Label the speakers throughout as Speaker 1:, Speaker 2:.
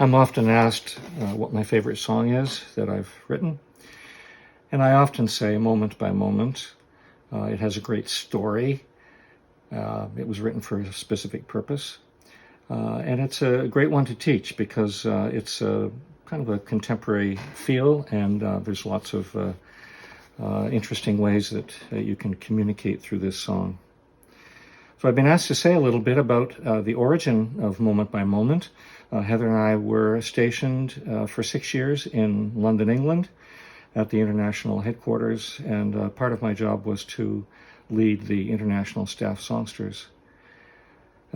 Speaker 1: I'm often asked what my favorite song is that I've written, and I often say moment by moment. It has a great story. It was written for a specific purpose, and it's a great one to teach because it's a kind of a contemporary feel, and there's lots of interesting ways that you can communicate through this song. So I've been asked to say a little bit about the origin of Moment by Moment. Heather and I were stationed for 6 years in London, England, at the international headquarters, and part of my job was to lead the international staff songsters.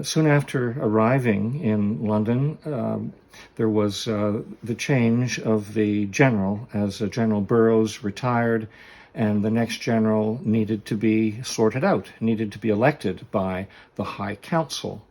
Speaker 1: Soon after arriving in London, there was the change of the general, as General Burroughs retired, and the next general needed to be sorted out, needed to be elected by the High Council.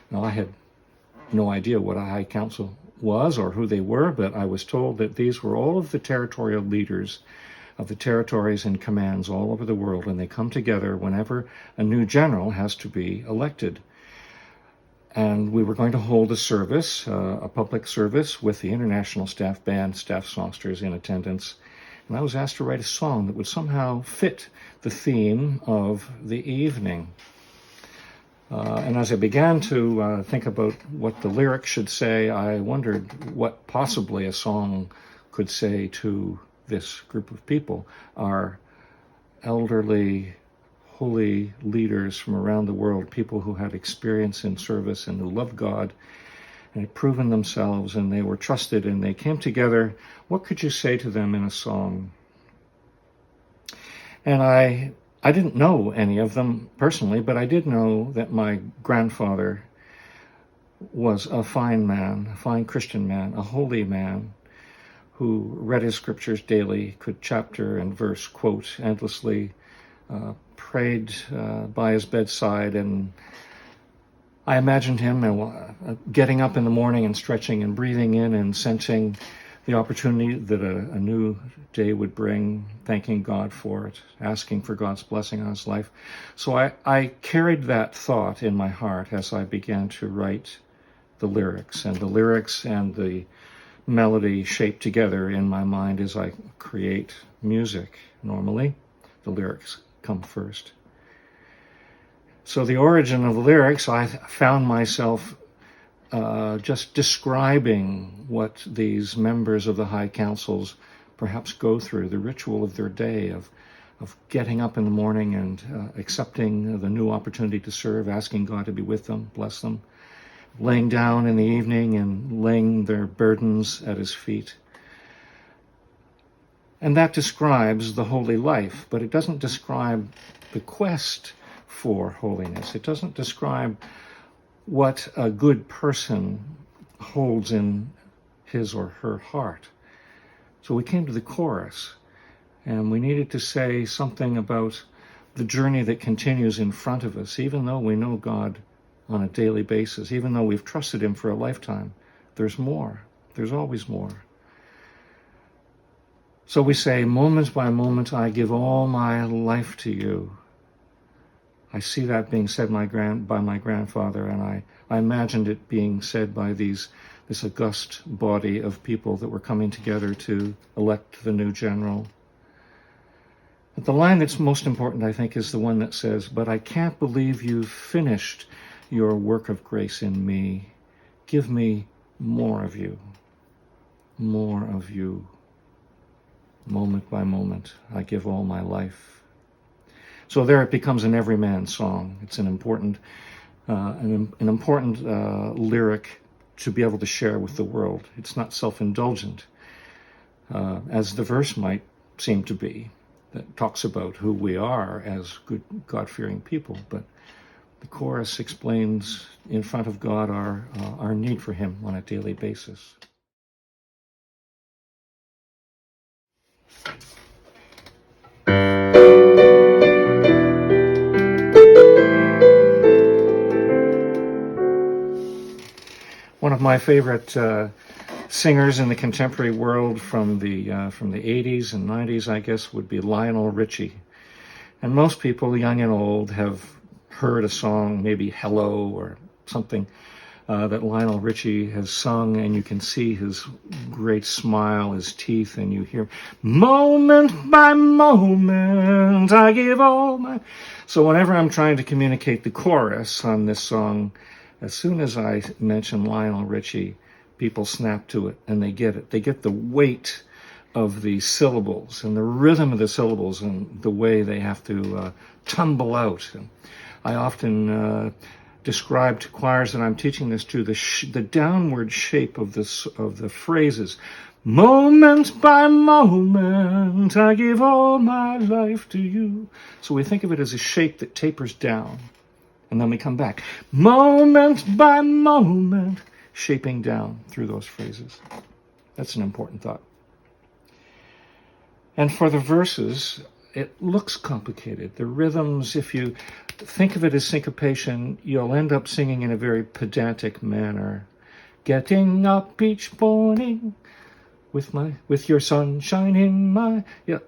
Speaker 1: Now, I had no idea what a High Council was or who they were, but I was told that these were all of the territorial leaders of the territories and commands all over the world, and they come together whenever a new general has to be elected. And we were going to hold a service, a public service, with the international staff band, staff songsters in attendance. And I was asked to write a song that would somehow fit the theme of the evening. And as I began to think about what the lyrics should say, I wondered what possibly a song could say to this group of people, our elderly, holy leaders from around the world, people who had experience in service and who loved God and had proven themselves, and they were trusted, and they came together. What could you say to them in a song? And I didn't know any of them personally, but I did know that my grandfather was a fine man, a fine Christian man, a holy man, who read his scriptures daily, could chapter and verse quote endlessly, prayed by his bedside, and I imagined him getting up in the morning and stretching and breathing in and sensing the opportunity that a new day would bring, thanking God for it, asking for God's blessing on his life. So I carried that thought in my heart as I began to write the lyrics, and the melody shaped together in my mind as I create music. Normally, the lyrics come first. So the origin of the lyrics, I found myself just describing what these members of the High Councils perhaps go through, the ritual of their day of getting up in the morning and accepting the new opportunity to serve, asking God to be with them, bless them, laying down in the evening and laying their burdens at his feet. And that describes the holy life, but it doesn't describe the quest for holiness. It doesn't describe what a good person holds in his or her heart. So we came to the chorus, and we needed to say something about the journey that continues in front of us, even though we know God on a daily basis, even though we've trusted him for a lifetime. There's more. There's always more. So we say, moment by moment, I give all my life to you. I see that being said by my grandfather, and I imagined it being said by this august body of people that were coming together to elect the new general. But the line that's most important, I think, is the one that says, but I can't believe you've finished your work of grace in me. Give me more of you. More of you. Moment by moment, I give all my life. So there it becomes an everyman song. It's an important lyric to be able to share with the world. It's not self-indulgent, as the verse might seem to be, that talks about who we are as good God-fearing people. But the chorus explains in front of God our need for him on a daily basis. One of my favorite singers in the contemporary world from the 80s and 90s, I guess, would be Lionel Richie. And most people, young and old, have heard a song, maybe Hello or something that Lionel Richie has sung, and you can see his great smile, his teeth, and you hear, moment by moment, I give all my... So whenever I'm trying to communicate the chorus on this song, as soon as I mention Lionel Richie, people snap to it, and they get it. They get the weight of the syllables and the rhythm of the syllables and the way they have to tumble out. And I often describe to choirs that I'm teaching this to the downward shape of the phrases. Moment by moment, I give all my life to you. So we think of it as a shape that tapers down, and then we come back. Moment by moment, shaping down through those phrases. That's an important thought. And for the verses, it looks complicated. The rhythms, if you think of it as syncopation, you'll end up singing in a very pedantic manner. Getting up each morning with your sunshine in my... Yeah,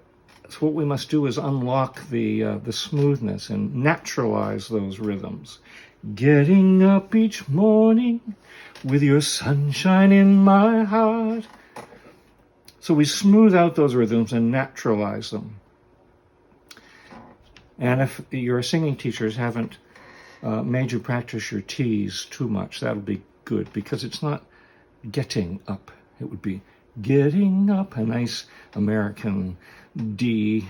Speaker 1: so what we must do is unlock the smoothness and naturalize those rhythms. Getting up each morning with your sunshine in my heart. So we smooth out those rhythms and naturalize them. And if your singing teachers haven't made you practice your T's too much, that'll be good, because it's not getting up. It would be getting up, a nice American D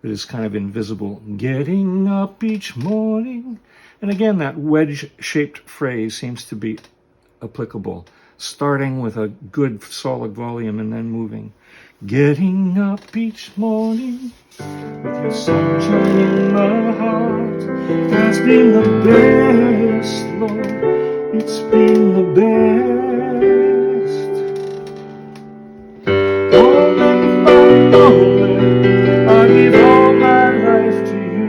Speaker 1: that is kind of invisible. Getting up each morning. And again, that wedge-shaped phrase seems to be applicable, starting with a good solid volume and then moving. Getting up each morning with your sunshine in my heart has been the best, Lord. It's been the best. Moment by moment, I give all my life to you.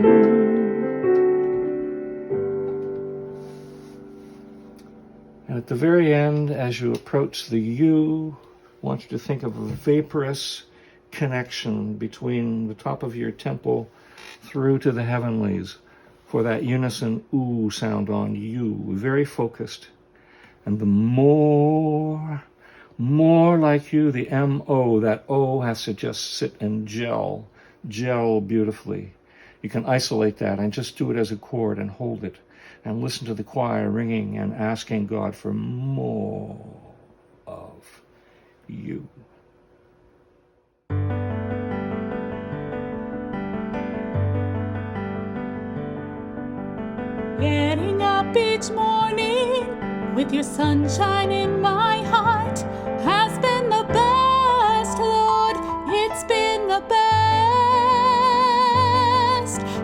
Speaker 1: And at the very end, as you approach the U, I want you to think of a vaporous connection between the top of your temple through to the heavenlies for that unison ooh sound on you, very focused. And the more like you, the M-O, that O has to just sit and gel beautifully. You can isolate that and just do it as a chord and hold it and listen to the choir ringing and asking God for more of you.
Speaker 2: Getting up each morning with your sunshine in my heart has been the best, Lord. It's been the best.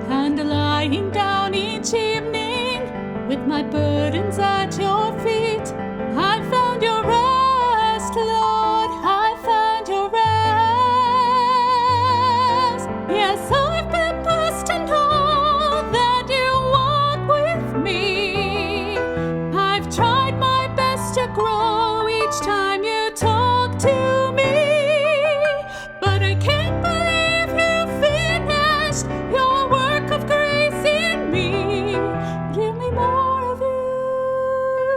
Speaker 2: And lying down each evening with my burdens at your feet, I found your rest, Lord. I found your rest. Yes, I've been blessed to know that you walk with me. I've tried my best to grow each time you talk to me, but I can't believe you finished your work of grace in me. Give me more of you.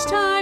Speaker 2: time